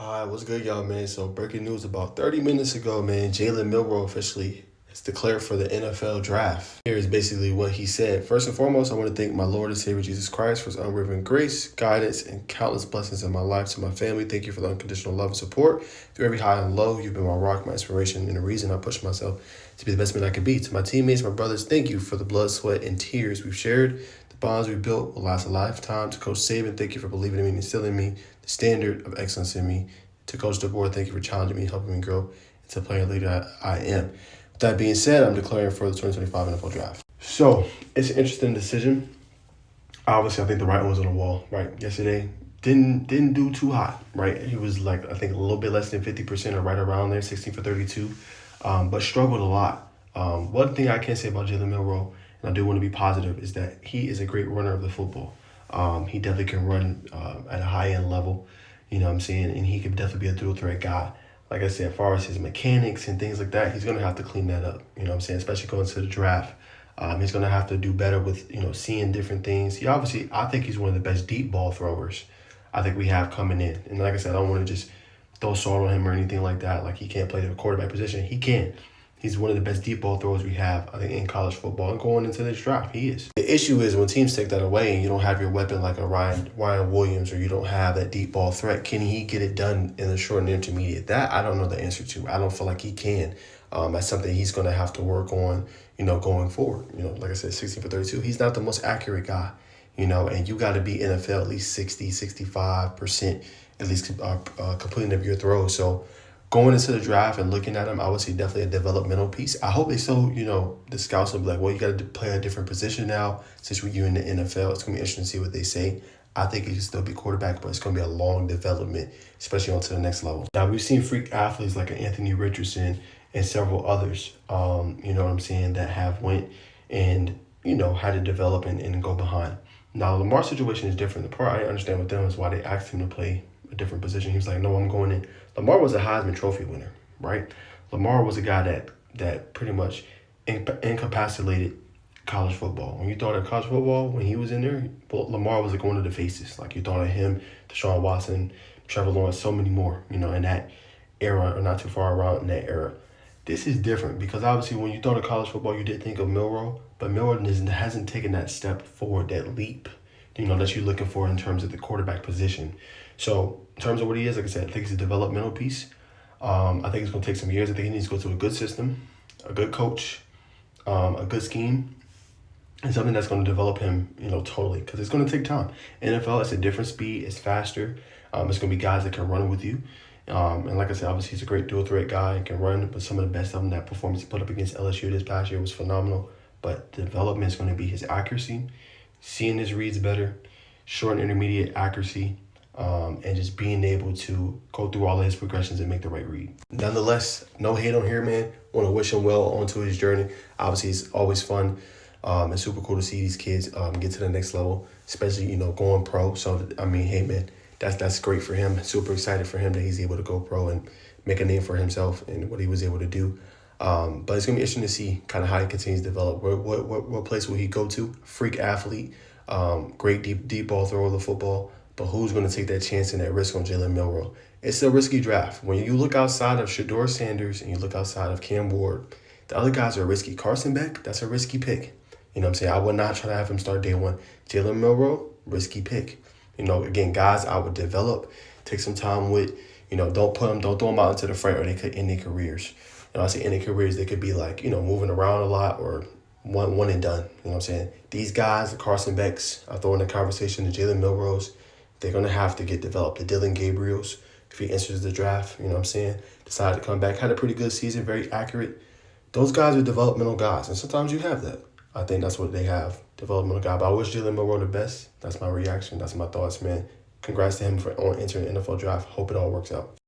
Hi, what's good, y'all, man? So, breaking news about 30 minutes ago, man, Jalen Milroe officially is declared for the NFL draft. Here is basically what he said. First and foremost, I want to thank my Lord and Savior Jesus Christ for his unwavering grace, guidance, and countless blessings in my life. To my family, thank you for the unconditional love and support. Through every high and low, you've been my rock, my inspiration, and the reason I push myself to be the best man I can be. To my teammates, my brothers, thank you for the blood, sweat, and tears we've shared. The bonds we built will last a lifetime. To Coach Saban, thank you for believing in me and instilling me the standard of excellence in me. To Coach DeBoer, thank you for challenging me, helping me grow into the player leader I am. With that being said, I'm declaring for the 2025 NFL Draft. So, it's an interesting decision. Obviously, I think the writing was on the wall, right? Yesterday, didn't do too hot, right? He was like, I think a little bit less than 50% or right around there, 16 for 32, but struggled a lot. One thing I can say about Jalen Milroe, and I do want to be positive, is that he is a great runner of the football. He definitely can run at a high-end level. You know what I'm saying? And he could definitely be a dual threat guy. Like I said, as far as his mechanics and things like that, he's going to have to clean that up. You know what I'm saying? Especially going to the draft. He's going to have to do better with, seeing different things. I think he's one of the best deep ball throwers I think we have coming in. And like I said, I don't want to just throw salt on him or anything like that. Like he can't play the quarterback position. He can. He's one of the best deep ball throwers we have, I think, in college football. And going into this draft, he is. The issue is when teams take that away and you don't have your weapon like a Ryan Williams, or you don't have that deep ball threat, can he get it done in the short and intermediate? That I don't know the answer to. I don't feel like he can. That's something he's going to have to work on, going forward. Like I said, 16 for 32. He's not the most accurate guy, and you got to be NFL at least 60, 65%, at least completing of your throws. So, going into the draft and looking at him, I would say definitely a developmental piece. I hope they still, the scouts will be like, well, you got to play a different position now since you're in the NFL. It's going to be interesting to see what they say. I think he can still be quarterback, but it's going to be a long development, especially onto the next level. Now, we've seen freak athletes like an Anthony Richardson and several others, that have went and, had to develop and go behind. Now, Lamar's situation is different. The part I understand with them is why they asked him to play a different position. He was like, no, I'm going in. Lamar was a Heisman Trophy winner, right? Lamar was a guy that pretty much incapacitated college football. When you thought of college football, when he was in there, Lamar was like one of the faces. Like you thought of him, Deshaun Watson, Trevor Lawrence, so many more, in that era or not too far around in that era. This is different because obviously when you thought of college football, you did think of Milroe, but Milroe hasn't taken that step forward, that leap, that you're looking for in terms of the quarterback position. So in terms of what he is, like I said, I think he's a developmental piece. I think it's going to take some years. I think he needs to go to a good system, a good coach, a good scheme, and something that's going to develop him, totally, because it's going to take time. NFL, it's a different speed. It's faster. It's going to be guys that can run with you. And like I said, obviously he's a great dual threat guy and can run, but some of the best of them, that performance he put up against LSU this past year was phenomenal. But the development is going to be his accuracy, seeing his reads better, short and intermediate accuracy, and just being able to go through all of his progressions and make the right read. Nonetheless, no hate on here, man. Want to wish him well onto his journey. Obviously, it's always fun and super cool to see these kids get to the next level, especially, going pro. So, hey, man, that's great for him. Super excited for him that he's able to go pro and make a name for himself and what he was able to do. But it's going to be interesting to see kind of how he continues to develop. What place will he go to? Freak athlete, great deep ball thrower of the football. But who's going to take that chance and that risk on Jalen Milroe? It's a risky draft. When you look outside of Shedeur Sanders and you look outside of Cam Ward, the other guys are risky. Carson Beck, that's a risky pick. I would not try to have him start day one. Jalen Milroe, risky pick. Again, guys I would develop, take some time with. Don't throw them out into the front or they could end their careers. I say end their careers, they could be like, moving around a lot or one and done. These guys, the Carson Becks, I throw in the conversation, the Jalen Milroes, they're going to have to get developed. The Dylan Gabriels, if he enters the draft, decided to come back, had a pretty good season, very accurate. Those guys are developmental guys, and sometimes you have that. I think that's what they have, developmental guy. But I wish Jalen Milroe the best. That's my reaction. That's my thoughts, man. Congrats to him on entering the NFL draft. Hope it all works out.